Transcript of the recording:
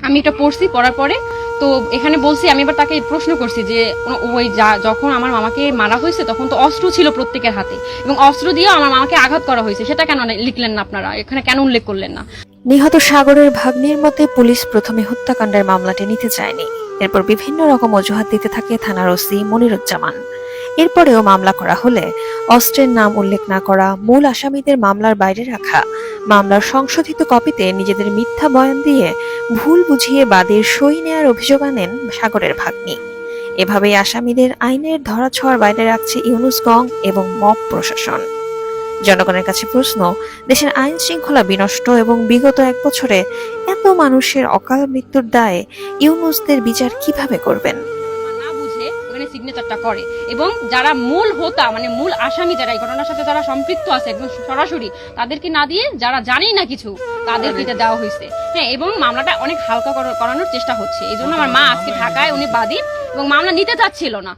আমি এটা পড়ছি, পড়ার পরে তো এখানে বলছি, আমি এবার তাকে প্রশ্ন করছি যে ওই যখন আমার মামাকে মারা হয়েছে তখন তো অস্ত্র ছিল প্রত্যেকের হাতে, এবং অস্ত্র দিয়ে আমার মামাকে আঘাত করা হয়েছে, সেটা কেন লিখলেন না আপনারা, এখানে কেন উল্লেখ করলেন না? নিহত সাগরের ভাগ্নির মতে পুলিশ প্রথমে হত্যাকাণ্ডের মামলাটি নিতে চায়নি। এরপর বিভিন্ন রকম অজুহাত দিতে থাকে থানার ওসি মনিরুজ্জামান। এরপরেও মামলা করা হলে অস্ত্রের নাম উল্লেখ না করা, মূল আসামিদের মামলার বাইরে রাখা, মামলার সংশোধিত কপিতে নিজেদের মিথ্যা বয়ান দিয়ে ভুল বুঝিয়ে বাদীর সই নেয়ার অভিযোগ আনেন সাগরের ভাগ্নি। এভাবেই আসামিদের আইনের ধরাছোঁয়ার বাইরে রাখছে ইউনুসগং এবং মব প্রশাসন। জনগণের কাছে প্রশ্ন, দেশের আইন শৃঙ্খলা বিনষ্ট এবং বিগত 1 বছরে এত মানুষের অকাল মৃত্যুর দায়ে ইউনুসদের বিচার কিভাবে করবেন? না বুঝে ওখানে সিগনেচারটা করে, এবং যারা মূল হোতা মানে মূল আসামি যারা এই ঘটনার সাথে যারা সম্পৃক্ত আছে একদম সরাসরি, তাদেরকে না দিয়ে যারা জানেই না কিছু তাদেরকে এটা দেওয়া হয়েছে। হ্যাঁ, এবং মামলাটা অনেক হালকা করানোর চেষ্টা হচ্ছে। এই জন্য আমার মা আজকে ঢাকায়, উনি বাদী এবং মামলা নিতে চাচ্ছিল না।